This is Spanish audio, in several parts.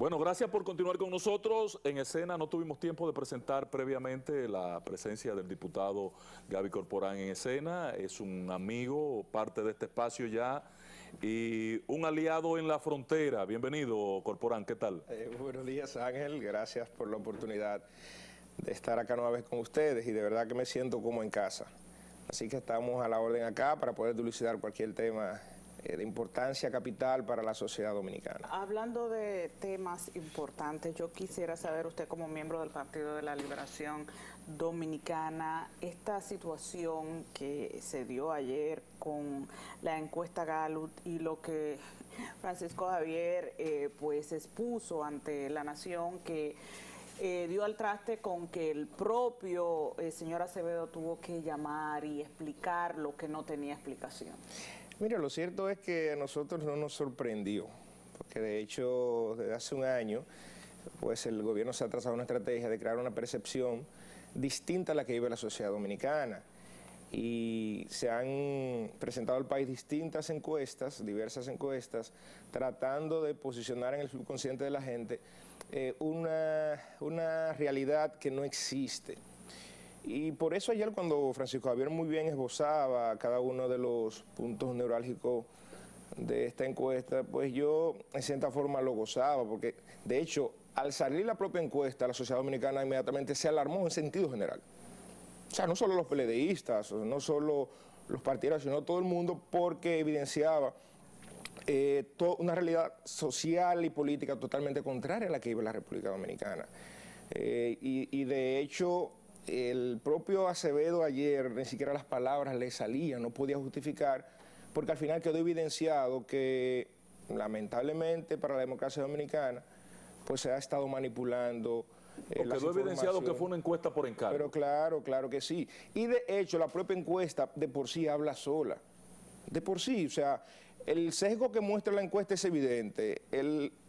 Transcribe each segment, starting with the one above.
Bueno, gracias por continuar con nosotros. En escena no tuvimos tiempo de presentar previamente la presencia del diputado Gaby Corporán en escena. Es un amigo, parte de este espacio ya, y un aliado en la frontera. Bienvenido, Corporán, ¿qué tal? Buenos días, Ángel. Gracias por la oportunidad de estar acá nueva vez con ustedes y de verdad que me siento como en casa. Así que estamos a la orden acá para poder dilucidar cualquier tema de importancia capital para la sociedad dominicana. Hablando de temas importantes, yo quisiera saber, usted como miembro del Partido de la Liberación Dominicana, esta situación que se dio ayer con la encuesta Gallup y lo que Francisco Javier pues expuso ante la nación, que dio al traste con que el propio señor Acevedo tuvo que llamar y explicar lo que no tenía explicación. Mira, lo cierto es que a nosotros no nos sorprendió, porque de hecho desde hace un año pues el gobierno se ha trazado una estrategia de crear una percepción distinta a la que vive la sociedad dominicana. Y se han presentado al país distintas encuestas, diversas encuestas, tratando de posicionar en el subconsciente de la gente una realidad que no existe. Y por eso ayer cuando Francisco Javier muy bien esbozaba cada uno de los puntos neurálgicos de esta encuesta, pues yo en cierta forma lo gozaba, porque de hecho al salir la propia encuesta la sociedad dominicana inmediatamente se alarmó en sentido general. O sea, no solo los PLDistas, no solo los partidarios, sino todo el mundo, porque evidenciaba una realidad social y política totalmente contraria a la que vive la República Dominicana. Y de hecho el propio Acevedo ayer, ni siquiera las palabras le salían, no podía justificar, porque al final quedó evidenciado que lamentablemente para la democracia dominicana pues se ha estado manipulando. Quedó evidenciado que fue una encuesta por encargo. Pero claro, claro que sí. Y de hecho la propia encuesta de por sí habla sola. De por sí, o sea, el sesgo que muestra la encuesta es evidente.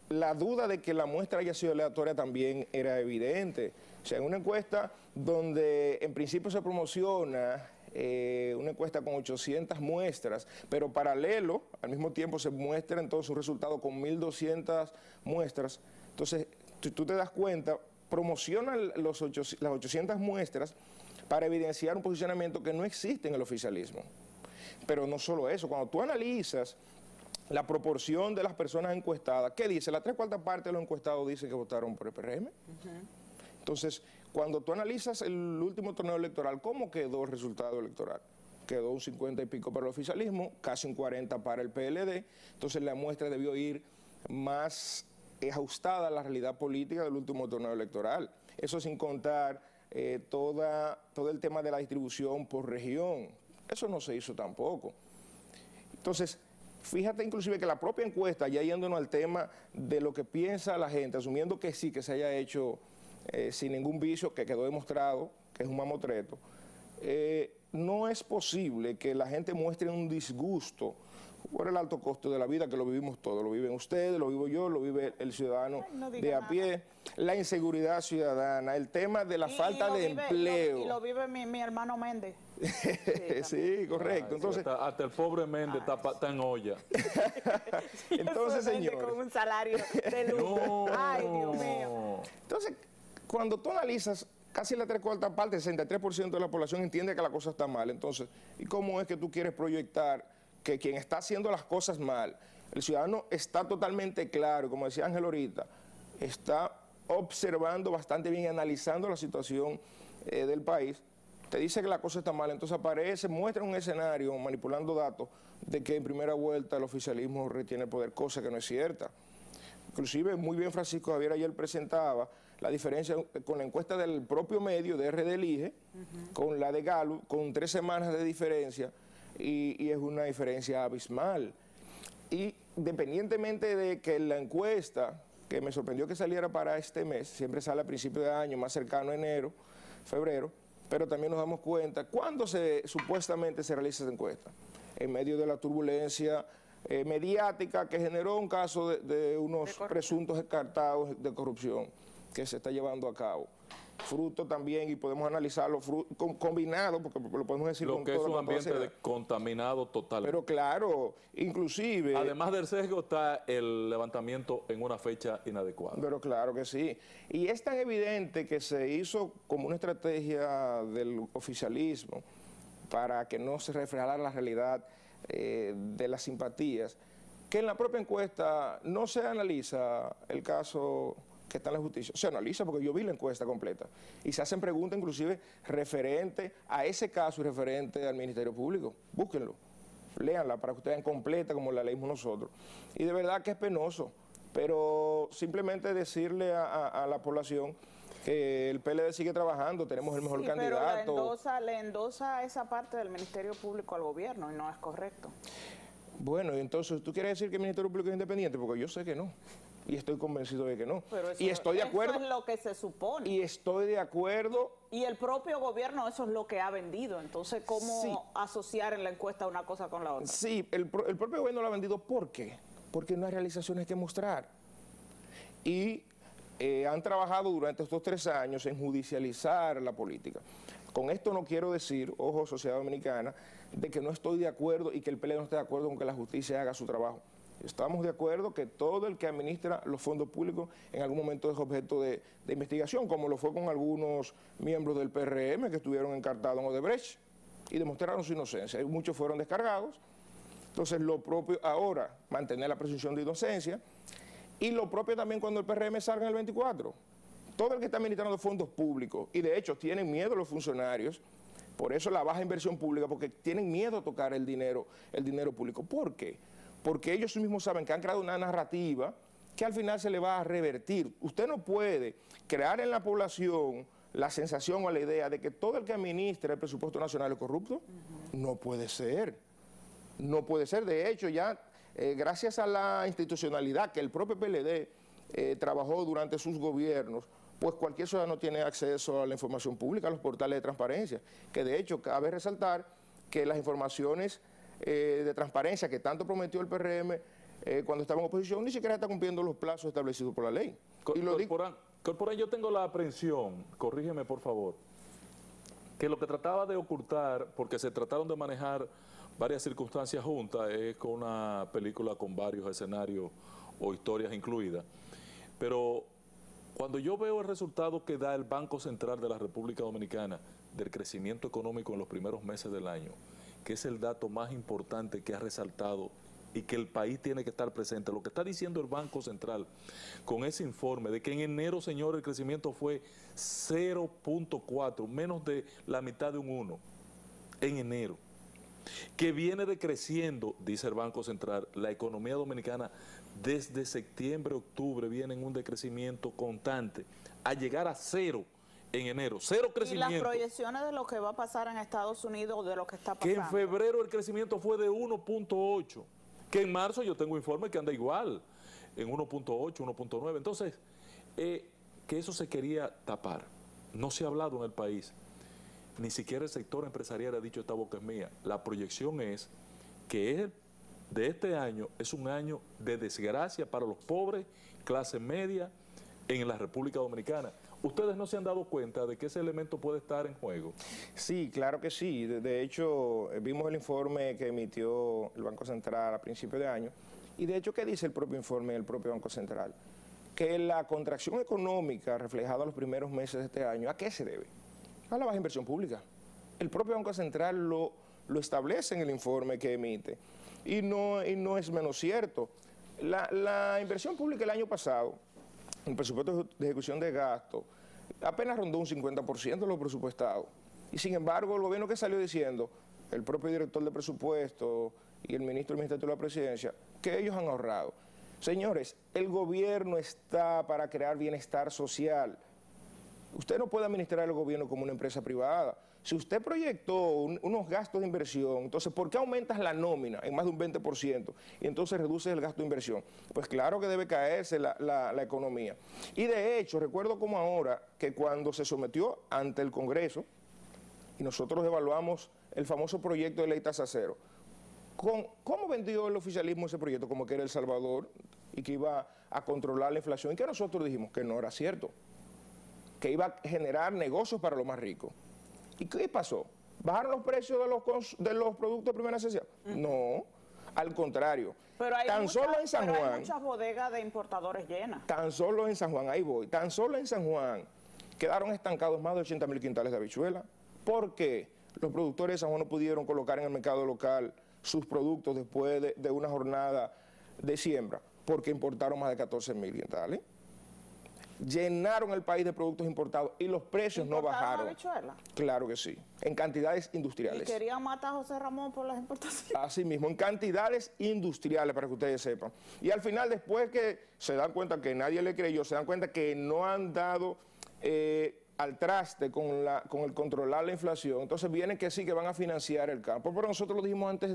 La duda de que la muestra haya sido aleatoria también era evidente. O sea, en una encuesta donde en principio se promociona una encuesta con 800 muestras, pero paralelo, al mismo tiempo se muestra entonces un resultado con 1.200 muestras. Entonces, tú te das cuenta, promocionan las 800 muestras para evidenciar un posicionamiento que no existe en el oficialismo. Pero no solo eso, cuando tú analizas la proporción de las personas encuestadas, ¿qué dice? La 3/4 parte de los encuestados dicen que votaron por el PRM. Entonces, cuando tú analizas el último torneo electoral, ¿cómo quedó el resultado electoral? Quedó un 50 y pico para el oficialismo, casi un 40 para el PLD. Entonces la muestra debió ir más ajustada a la realidad política del último torneo electoral. Eso sin contar todo el tema de la distribución por región. Eso no se hizo tampoco. Entonces, fíjate inclusive que la propia encuesta, ya yéndonos al tema de lo que piensa la gente, asumiendo que sí, que se haya hecho sin ningún vicio, que quedó demostrado que es un mamotreto, no es posible que la gente muestre un disgusto por el alto costo de la vida, que lo vivimos todos, lo viven ustedes, lo vivo yo, lo vive el ciudadano de a pie, la inseguridad ciudadana, el tema de la falta de empleo. Y lo vive mi hermano Méndez. Sí, correcto. Entonces, hasta el pobre Méndez está en olla. Entonces, señores, con un salario de lujo. No. Ay, Dios mío. Entonces, cuando tú analizas, casi la 3/4 parte, el 63% de la población entiende que la cosa está mal. Entonces, ¿y cómo es que tú quieres proyectar que quien está haciendo las cosas mal, el ciudadano está totalmente claro, como decía Ángel ahorita, está observando bastante bien y analizando la situación del país, te dice que la cosa está mal, entonces aparece, muestra un escenario manipulando datos de que en primera vuelta el oficialismo retiene el poder, cosa que no es cierta. Inclusive muy bien Francisco Javier ayer presentaba la diferencia con la encuesta del propio medio de RD Elige, con la de Gallup, con 3 semanas de diferencia, y es una diferencia abismal. Y independientemente de que la encuesta, que me sorprendió que saliera para este mes, siempre sale a principio de año, más cercano a enero, febrero, pero también nos damos cuenta, ¿cuándo supuestamente se realiza esa encuesta? En medio de la turbulencia mediática que generó un caso de unos presuntos descartados de corrupción que se está llevando a cabo. fruto también, y podemos analizarlo combinado, porque lo podemos decir Lo con que es todo, un ambiente contaminado total. Pero claro, inclusive... Además del sesgo está el levantamiento en una fecha inadecuada. Pero claro que sí. Y es tan evidente que se hizo como una estrategia del oficialismo para que no se reflejara la realidad de las simpatías, que en la propia encuesta no se analiza el caso que está en la justicia. Se analiza porque yo vi la encuesta completa. Y se hacen preguntas inclusive referentes a ese caso y referente al Ministerio Público. Búsquenlo, léanla para que ustedes vean completa como la leímos nosotros. Y de verdad que es penoso, pero simplemente decirle a la población que el PLD sigue trabajando, tenemos el mejor candidato. Pero le endosa esa parte del Ministerio Público al gobierno y no es correcto. Bueno, entonces, ¿tú quieres decir que el Ministerio Público es independiente? Porque yo sé que no. Y estoy convencido de que no. Pero eso, y estoy de acuerdo. Eso es lo que se supone. Y estoy de acuerdo. Y el propio gobierno eso es lo que ha vendido. Entonces, ¿cómo asociar en la encuesta una cosa con la otra? Sí, el propio gobierno lo ha vendido. ¿Por qué? Porque no hay realizaciones que mostrar. Y han trabajado durante estos 3 años en judicializar la política. Con esto no quiero decir, ojo, sociedad dominicana, de que no estoy de acuerdo y que el PLD no esté de acuerdo con que la justicia haga su trabajo. Estamos de acuerdo que todo el que administra los fondos públicos en algún momento es objeto de investigación, como lo fue con algunos miembros del PRM que estuvieron encartados en Odebrecht y demostraron su inocencia. Y muchos fueron descargados. Entonces, lo propio ahora, mantener la presunción de inocencia, y lo propio también cuando el PRM salga en el 24. Todo el que está administrando fondos públicos, y de hecho tienen miedo los funcionarios, por eso la baja inversión pública, porque tienen miedo a tocar el dinero público. ¿Por qué? Porque ellos mismos saben que han creado una narrativa que al final se le va a revertir. Usted no puede crear en la población la sensación o la idea de que todo el que administra el presupuesto nacional es corrupto. No puede ser. No puede ser. De hecho, ya gracias a la institucionalidad que el propio PLD trabajó durante sus gobiernos, pues cualquier ciudadano tiene acceso a la información pública, a los portales de transparencia, que de hecho cabe resaltar que las informaciones de transparencia que tanto prometió el PRM cuando estaba en oposición, ni siquiera está cumpliendo los plazos establecidos por la ley. Corporán, yo tengo la aprehensión, corrígeme por favor, que lo que trataba de ocultar, porque se trataron de manejar varias circunstancias juntas, es con una película con varios escenarios o historias incluidas, pero cuando yo veo el resultado que da el Banco Central de la República Dominicana del crecimiento económico en los primeros meses del año, que es el dato más importante que ha resaltado y que el país tiene que estar presente. Lo que está diciendo el Banco Central con ese informe de que en enero, señor, el crecimiento fue 0.4, menos de la mitad de un 1 en enero, que viene decreciendo, dice el Banco Central, la economía dominicana desde septiembre, octubre, viene en un decrecimiento constante, a llegar a 0 en enero, 0 crecimiento. Y las proyecciones de lo que va a pasar en Estados Unidos, de lo que está pasando. Que en febrero el crecimiento fue de 1.8, que en marzo yo tengo informe que anda igual, en 1.8, 1.9. Entonces, que eso se quería tapar. No se ha hablado en el país. Ni siquiera el sector empresarial ha dicho esta boca es mía. La proyección es que de este año es un año de desgracia para los pobres, clase media, en la República Dominicana. ¿Ustedes no se han dado cuenta de que ese elemento puede estar en juego? Sí, claro que sí. De hecho, vimos el informe que emitió el Banco Central a principio de año. Y de hecho, ¿qué dice el propio informe del propio Banco Central? Que la contracción económica reflejada en los primeros meses de este año, ¿a qué se debe? A la baja inversión pública. El propio Banco Central lo establece en el informe que emite. Y no es menos cierto. La inversión pública el año pasado, el presupuesto de ejecución de gasto, apenas rondó un 50% de lo presupuestado. Y sin embargo, el gobierno que salió diciendo, el propio director de presupuesto y el ministro del Ministerio de la Presidencia, que ellos han ahorrado. Señores, el gobierno está para crear bienestar social. Usted no puede administrar el gobierno como una empresa privada. Si usted proyectó unos gastos de inversión, entonces, ¿por qué aumentas la nómina en más de un 20% y entonces reduces el gasto de inversión? Pues claro que debe caerse la economía. Y de hecho, recuerdo como ahora que cuando se sometió ante el Congreso y nosotros evaluamos el famoso proyecto de ley tasa cero, ¿cómo vendió el oficialismo ese proyecto? Como que era El Salvador y que iba a controlar la inflación, y que nosotros dijimos que no era cierto. que iba a generar negocios para los más ricos. ¿Y qué pasó? ¿Bajaron los precios de los productos de primera necesidad? No, al contrario. Pero hay solo en San Juan, hay muchas bodegas de importadores llenas. Tan solo en San Juan, ahí voy, tan solo en San Juan quedaron estancados más de 80.000 quintales de habichuela. ¿Por qué? Los productores de San Juan no pudieron colocar en el mercado local sus productos después de una jornada de siembra, porque importaron más de 14.000 quintales. Llenaron el país de productos importados y los precios no bajaron. Habichuela? Claro que sí, en cantidades industriales. ¿Y querían matar a José Ramón por las importaciones? Así mismo, en cantidades industriales, para que ustedes sepan. Y al final, después que se dan cuenta que nadie le creyó, se dan cuenta que no han dado al traste con el controlar la inflación, entonces vienen que sí, que van a financiar el campo. Pero nosotros lo dijimos antes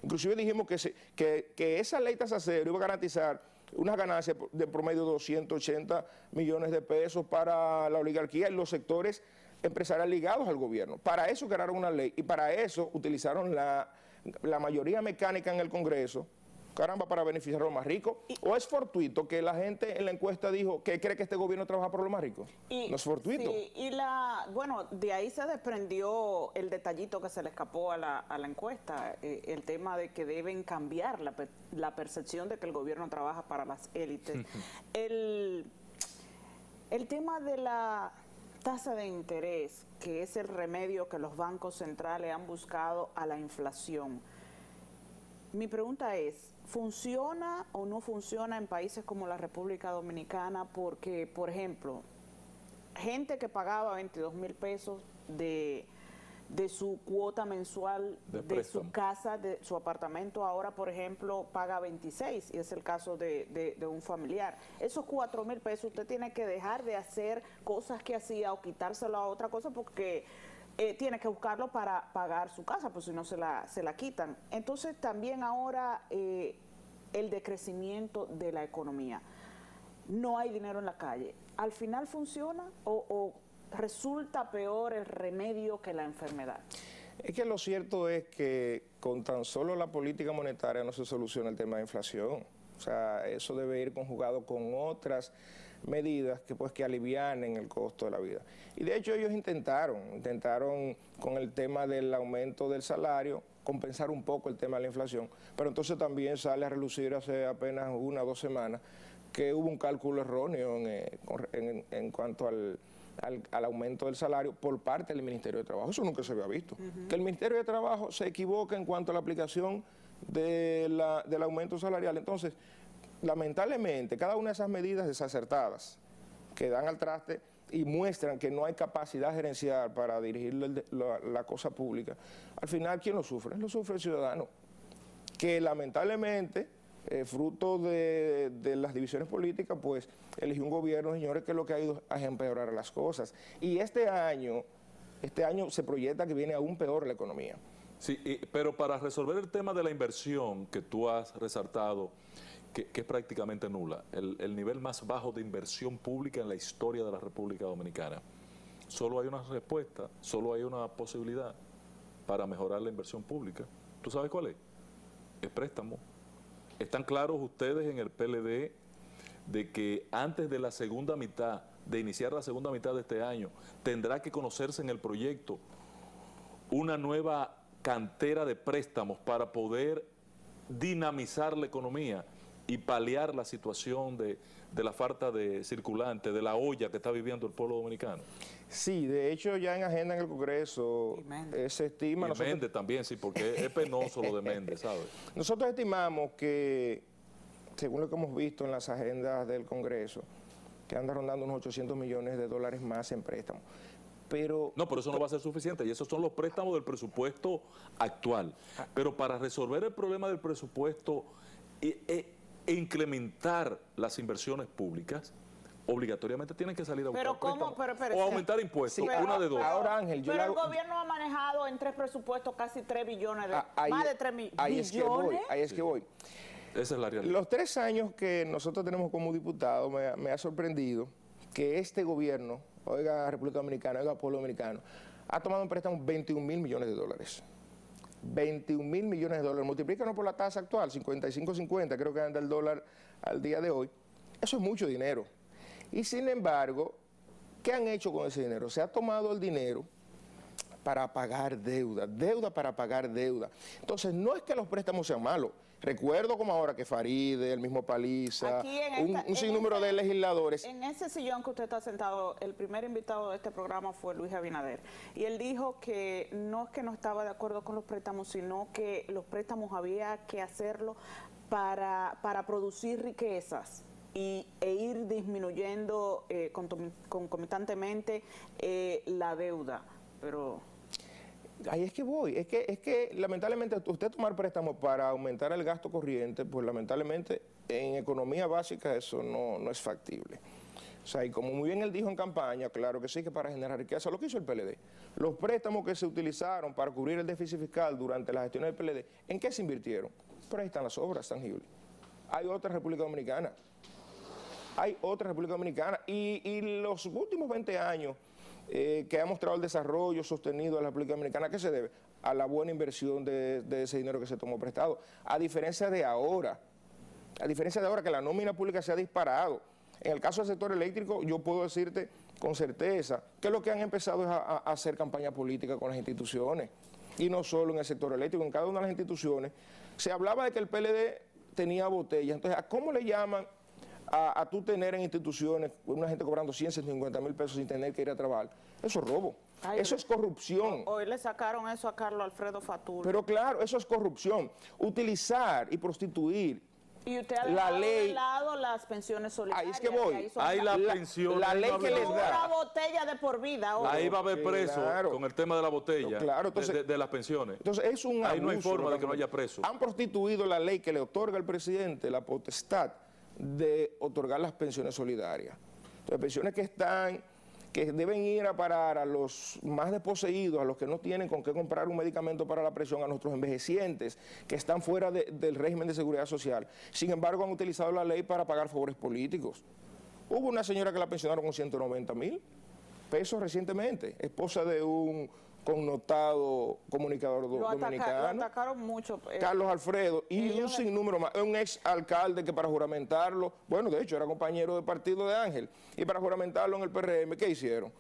inclusive dijimos que esa ley tasa cero iba a garantizar unas ganancias de promedio de 280 millones de pesos para la oligarquía y los sectores empresariales ligados al gobierno. Para eso crearon una ley y para eso utilizaron la mayoría mecánica en el Congreso, caramba, para beneficiar a los más ricos. ¿O es fortuito que la gente en la encuesta dijo que cree que este gobierno trabaja por los más ricos? No es fortuito. Sí, y bueno, de ahí se desprendió el detallito que se le escapó a la encuesta, el tema de que deben cambiar la percepción de que el gobierno trabaja para las élites. El tema de la tasa de interés, que es el remedio que los bancos centrales han buscado a la inflación. Mi pregunta es, ¿funciona o no funciona en países como la República Dominicana? Porque, por ejemplo, gente que pagaba 22.000 pesos de su cuota mensual de su casa, de su apartamento, ahora, por ejemplo, paga 26, y es el caso de un familiar. Esos 4.000 pesos usted tiene que dejar de hacer cosas que hacía o quitárselo a otra cosa porque tiene que buscarlo para pagar su casa, pues si no se la quitan. Entonces también ahora el decrecimiento de la economía. No hay dinero en la calle. ¿Al final funciona o resulta peor el remedio que la enfermedad? Es que lo cierto es que con tan solo la política monetaria no se soluciona el tema de inflación. O sea, eso debe ir conjugado con otras medidas que alivianen el costo de la vida. Y de hecho ellos intentaron con el tema del aumento del salario compensar un poco el tema de la inflación, pero entonces también sale a relucir hace apenas 1 o 2 semanas que hubo un cálculo erróneo en cuanto al aumento del salario por parte del Ministerio de Trabajo. Eso nunca se había visto. Que el Ministerio de Trabajo se equivoca en cuanto a la aplicación del aumento salarial. Entonces, lamentablemente, cada una de esas medidas desacertadas que dan al traste y muestran que no hay capacidad gerencial para dirigir la cosa pública, al final, ¿quién lo sufre? Lo sufre el ciudadano, que lamentablemente, fruto de las divisiones políticas, pues eligió un gobierno, señores, que lo que ha ido a empeorar las cosas. Y este año se proyecta que viene aún peor la economía. Sí, pero para resolver el tema de la inversión que tú has resaltado, que es prácticamente nula, el nivel más bajo de inversión pública en la historia de la República Dominicana, solo hay una respuesta, solo hay una posibilidad para mejorar la inversión pública. ¿Tú sabes cuál es? Es préstamo. ¿Están claros ustedes en el PLD de que antes de la segunda mitad, de iniciar la segunda mitad de este año, tendrá que conocerse en el proyecto una nueva cantera de préstamos para poder dinamizar la economía y paliar la situación de la falta de circulante, de la olla que está viviendo el pueblo dominicano? Sí, de hecho ya en agenda en el Congreso se estima... Y Méndez también, sí, porque es penoso lo de Méndez, ¿sabes? Nosotros estimamos que, según lo que hemos visto en las agendas del Congreso, que anda rondando unos 800 millones de dólares más en préstamos. Pero eso no va a ser suficiente, y esos son los préstamos del presupuesto actual. Pero para resolver el problema del presupuesto e incrementar las inversiones públicas, obligatoriamente tienen que salir a buscar préstamos o aumentar impuestos, una de dos. Ahora, Ángel, pero el gobierno ha manejado en 3 presupuestos casi 3 billones, más de 3 billones. Ahí es que voy. Esa es la realidad. Los 3 años que nosotros tenemos como diputados me ha sorprendido que este gobierno, oiga República Dominicana, oiga pueblo dominicano, ha tomado en préstamo 21.000 millones de dólares. 21.000 millones de dólares, multiplícanos por la tasa actual, 55.50, creo que anda el dólar al día de hoy. Eso es mucho dinero. Y sin embargo, ¿Qué han hecho con ese dinero? Se ha tomado el dinero para pagar deuda, deuda para pagar deuda. Entonces, no es que los préstamos sean malos. Recuerdo como ahora que Faride, el mismo Paliza, un sinnúmero de legisladores. En ese sillón que usted está sentado, el primer invitado de este programa fue Luis Abinader. Y él dijo que no es que no estaba de acuerdo con los préstamos, sino que los préstamos había que hacerlo para producir riquezas e ir disminuyendo concomitantemente la deuda. Pero ahí es que voy, es que lamentablemente usted tomar préstamos para aumentar el gasto corriente, pues lamentablemente en economía básica eso no es factible. O sea, y como muy bien él dijo en campaña, claro que sí, que para generar riqueza, lo que hizo el PLD. Los préstamos que se utilizaron para cubrir el déficit fiscal durante la gestión del PLD, ¿en qué se invirtieron? Pero ahí están las obras tangibles. Hay otra República Dominicana. Hay otra República Dominicana. Y los últimos 20 años que ha mostrado el desarrollo sostenido de la República Dominicana, ¿a qué se debe? A la buena inversión de ese dinero que se tomó prestado. A diferencia de ahora que la nómina pública se ha disparado. En el caso del sector eléctrico, yo puedo decirte con certeza que lo que han empezado es a hacer campaña política con las instituciones. Y no solo en el sector eléctrico, en cada una de las instituciones. Se hablaba de que el PLD tenía botellas. Entonces, ¿a cómo le llaman a tú tener en instituciones una gente cobrando 150 mil pesos sin tener que ir a trabajar? Eso es robo. Ay, eso es corrupción. Hoy le sacaron eso a Carlos Alfredo Fatul. Pero claro, eso es corrupción. Utilizar y prostituir. Y usted ha dejado de lado las pensiones solidarias. Ahí es que voy. Hay la pensión. La ley que les da. Una botella de por vida. Ahí va a haber preso con el tema de la botella, claro, entonces, de las pensiones. Entonces es un abuso. Ahí no hay forma de que no haya preso. Han prostituido la ley que le otorga al presidente la potestad de otorgar las pensiones solidarias. Entonces, pensiones que deben ir a parar a los más desposeídos, a los que no tienen con qué comprar un medicamento para la presión, a nuestros envejecientes que están fuera del régimen de seguridad social. Sin embargo, han utilizado la ley para pagar favores políticos. Hubo una señora que la pensionaron con 190 mil pesos recientemente, esposa de un connotado comunicador dominicano. Lo atacaron mucho. Carlos Alfredo y un sinnúmero más. Un ex alcalde que para juramentarlo, bueno, de hecho era compañero de partido de Ángel, y para juramentarlo en el PRM, ¿qué hicieron?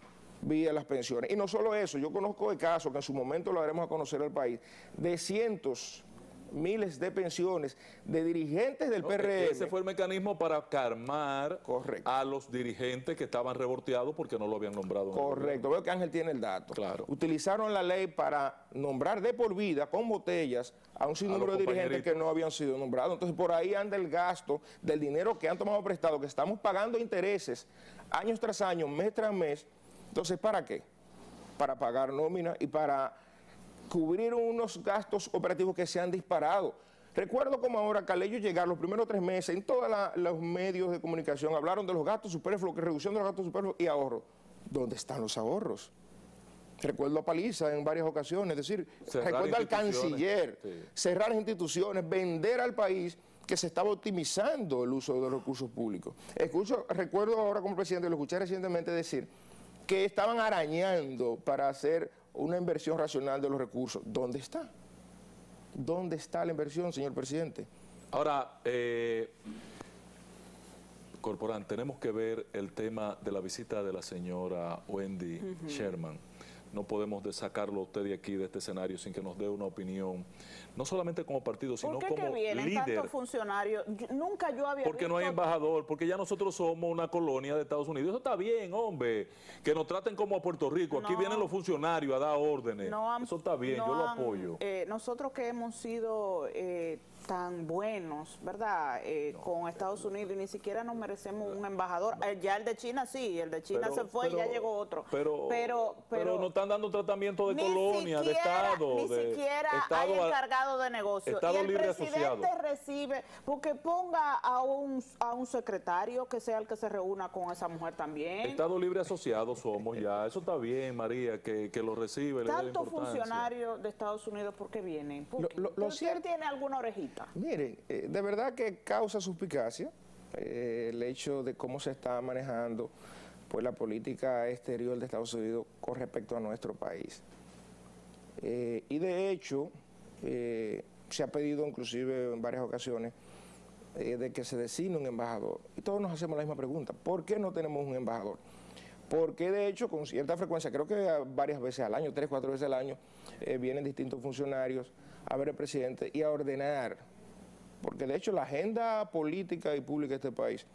Vía las pensiones. Y no solo eso, yo conozco de casos que en su momento lo haremos a conocer al país, de cientos, miles de pensiones de dirigentes del PRM. Ese fue el mecanismo para calmar a los dirigentes que estaban revolteados porque no lo habían nombrado. Correcto, veo que Ángel tiene el dato. Claro. Utilizaron la ley para nombrar de por vida con botellas a un sinnúmero de dirigentes que no habían sido nombrados. Entonces por ahí anda el gasto del dinero que han tomado prestado, que estamos pagando intereses años tras año, mes tras mes. Entonces, ¿para qué? Para pagar nómina y para cubrir unos gastos operativos que se han disparado. Recuerdo como ahora Calello llegar los primeros 3 meses en todos los medios de comunicación hablaron de los gastos superfluos, que reducción de los gastos superfluos y ahorro. ¿Dónde están los ahorros? Recuerdo a Paliza en varias ocasiones, es decir, recuerdo al canciller, cerrar las instituciones, vender al país que se estaba optimizando el uso de los recursos públicos. Recuerdo ahora como presidente, lo escuché recientemente decir que estaban arañando para hacer una inversión racional de los recursos. ¿Dónde está? ¿Dónde está la inversión, señor presidente? Ahora, Corporán, tenemos que ver el tema de la visita de la señora Wendy Sherman. No podemos sacarlo usted de aquí, de este escenario, sin que nos dé una opinión, no solamente como partido, sino como líder. ¿Por qué vienen tantos funcionarios? Nunca yo había Porque visto... no hay embajador, porque ya nosotros somos una colonia de Estados Unidos. Eso está bien, hombre, que nos traten como a Puerto Rico. Aquí vienen los funcionarios a dar órdenes. Eso está bien, yo lo apoyo. Nosotros que hemos sido tan buenos, ¿verdad? Con Estados Unidos y ni siquiera nos merecemos un embajador. Ya el de China sí, el de China se fue y ya llegó otro. Pero nos están dando un tratamiento de colonia, de Estado. Ni siquiera hay encargado de negocio. Estado y el libre presidente asociado recibe, porque ponga a un secretario que sea el que se reúna con esa mujer también. Estado libre asociado somos ya. Eso está bien, María, que lo recibe. Tantos funcionarios de Estados Unidos, ¿por qué vienen? ¿Usted tiene alguna orejita? Miren, de verdad que causa suspicacia el hecho de cómo se está manejando pues la política exterior de Estados Unidos con respecto a nuestro país. Y de hecho, se ha pedido inclusive en varias ocasiones de que se designe un embajador. Y todos nos hacemos la misma pregunta, ¿por qué no tenemos un embajador? porque de hecho con cierta frecuencia, creo que varias veces al año, 3, 4 veces al año, vienen distintos funcionarios a ver al presidente y a ordenar, porque de hecho la agenda política y pública de este país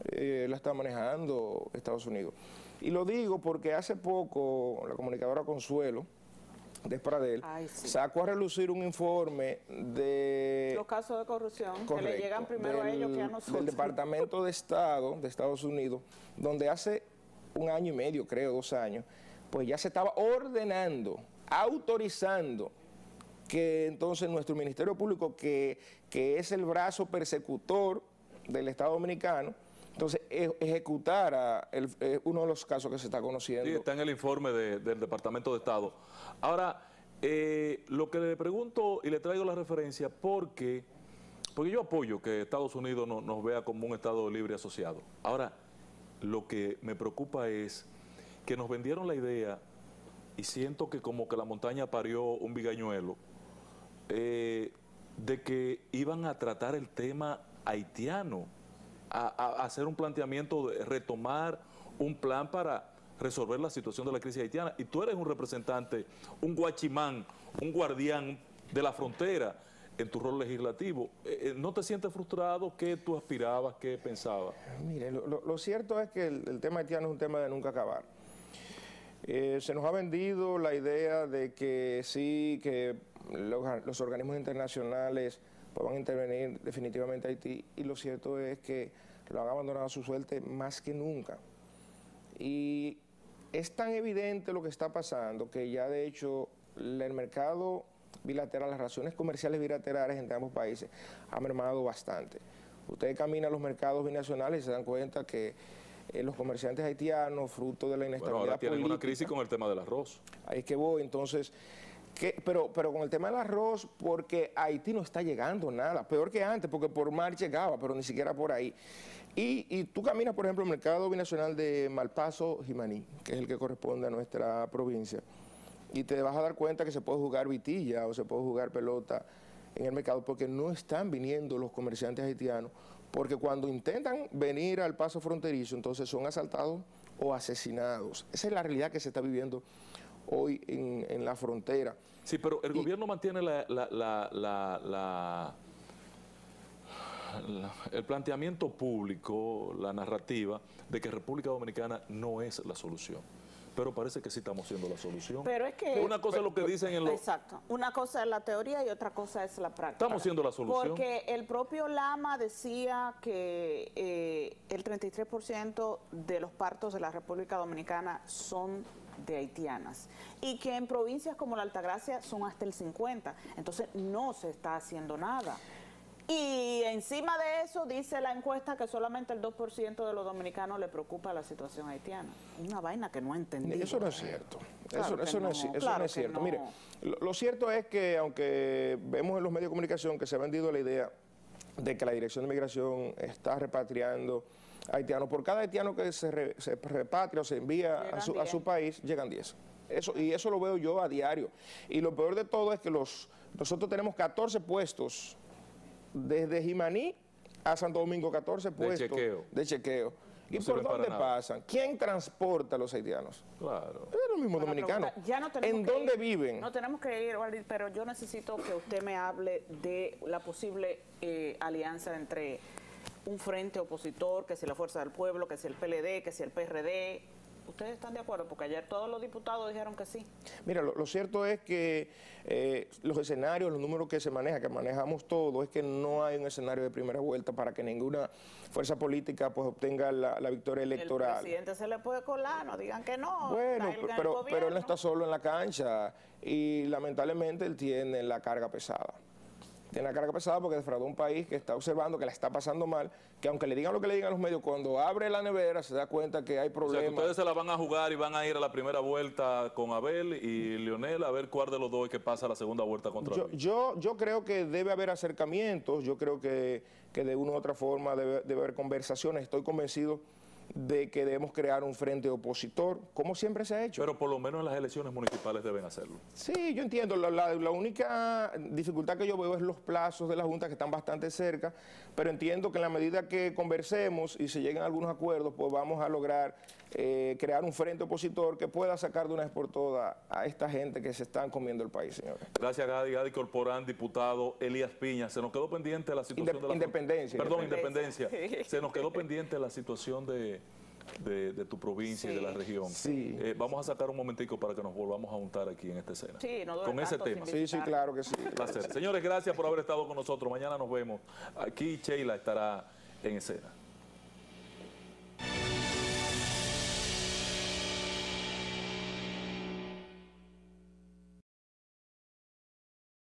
la está manejando Estados Unidos. Y lo digo porque hace poco la comunicadora Consuelo de Pradel sacó a relucir un informe de los casos de corrupción, que le llegan primero a ellos que a nosotros. Del Departamento de Estado de Estados Unidos, donde hace 1 año y medio, creo, 2 años, pues ya se estaba ordenando, autorizando que entonces nuestro Ministerio Público, que es el brazo persecutor del Estado Dominicano, entonces ejecutara uno de los casos que se está conociendo. Sí, está en el informe del Departamento de Estado. Ahora, lo que le pregunto y le traigo la referencia, porque yo apoyo que Estados Unidos nos vea como un Estado libre asociado. Ahora, lo que me preocupa es que nos vendieron la idea, y siento que como que la montaña parió un bigañuelo, de que iban a tratar el tema haitiano, a hacer un planteamiento de retomar un plan para resolver la situación de la crisis haitiana. Y tú eres un representante, un guachimán, un guardián de la frontera en tu rol legislativo. ¿No te sientes frustrado? ¿Qué tú aspirabas? ¿Qué pensabas? Mire, lo cierto es que el tema haitiano es un tema de nunca acabar. Se nos ha vendido la idea de que sí, que los organismos internacionales van a intervenir definitivamente a Haití, y lo cierto es que lo han abandonado a su suerte más que nunca. Y es tan evidente lo que está pasando que ya de hecho el mercado bilateral, las relaciones comerciales bilaterales entre ambos países ha mermado bastante. Ustedes caminan a los mercados binacionales y se dan cuenta que los comerciantes haitianos, fruto de la inestabilidad ahora tienen política, una crisis con el tema del arroz. Ahí es que voy, entonces, pero con el tema del arroz, porque Haití no está llegando nada, peor que antes, porque por mar llegaba, pero ni siquiera por ahí. Y tú caminas, por ejemplo, el mercado binacional de Malpaso, Jimaní, que es el que corresponde a nuestra provincia, y te vas a dar cuenta que se puede jugar vitilla o se puede jugar pelota en el mercado, porque no están viniendo los comerciantes haitianos, porque cuando intentan venir al paso fronterizo, entonces son asaltados o asesinados. Esa es la realidad que se está viviendo hoy en la frontera. Sí, pero el gobierno mantiene el planteamiento público, la narrativa de que República Dominicana no es la solución. Pero parece que sí estamos siendo la solución. Pero es que... Una cosa es lo que dicen en los... Exacto. Una cosa es la teoría y otra cosa es la práctica. Estamos siendo la solución. Porque el propio Lama decía que el 33% de los partos de la República Dominicana son de haitianas, y que en provincias como la Altagracia son hasta el 50%. Entonces no se está haciendo nada. Y encima de eso dice la encuesta que solamente el 2% de los dominicanos le preocupa la situación haitiana. Una vaina que no entendí. Eso no es cierto. Claro eso no es cierto. No. Mire, lo cierto es que aunque vemos en los medios de comunicación que se ha vendido la idea de que la Dirección de Migración está repatriando haitianos, por cada haitiano que se repatria o se envía a su país, llegan 10. Y eso lo veo yo a diario. Y lo peor de todo es que nosotros tenemos 14 puestos desde Jimaní a Santo Domingo, 14 puestos de chequeo. ¿Y por dónde pasan? ¿Quién transporta a los haitianos? Claro. Es lo mismo dominicano. ¿En dónde viven? No tenemos que ir, pero yo necesito que usted me hable de la posible alianza entre un frente opositor, que sea la Fuerza del Pueblo, que sea el PLD, que sea el PRD. ¿Ustedes están de acuerdo? Porque ayer todos los diputados dijeron que sí. Mira, lo cierto es que los escenarios, los números que se manejan, que manejamos todos, es que no hay un escenario de primera vuelta para que ninguna fuerza política pues obtenga la victoria electoral. El presidente se le puede colar, no digan que no. Bueno, pero él no está solo en la cancha y lamentablemente él tiene la carga pesada. Tiene la carga pesada porque defraudó un país que está observando que la está pasando mal, que aunque le digan lo que le digan los medios, cuando abre la nevera se da cuenta que hay problemas. O sea, que ustedes se la van a jugar y van a ir a la primera vuelta con Abel y Leonel a ver cuál de los dos es que pasa a la segunda vuelta contra Abel. Yo creo que debe haber acercamientos, yo creo que de una u otra forma debe haber conversaciones. Estoy convencido de que debemos crear un frente opositor, como siempre se ha hecho. Pero por lo menos en las elecciones municipales deben hacerlo. Sí, yo entiendo. La única dificultad que yo veo es los plazos de la Junta, que están bastante cerca, pero entiendo que en la medida que conversemos y se lleguen a algunos acuerdos, pues vamos a lograr crear un frente opositor que pueda sacar de una vez por todas a esta gente que se están comiendo el país, señores. Gracias, Gadi. Gadi Corporán, diputado Elías Piña. Se nos quedó pendiente la situación de la Independencia. Perdón, Independencia. Se nos quedó pendiente la situación de tu provincia y de la región. Sí. Vamos a sacar un momentico para que nos volvamos a juntar aquí en esta escena. Sí, no con ese tema. Sí, claro que sí. Un placer. Señores, gracias por haber estado con nosotros. Mañana nos vemos. Aquí Sheila estará en escena.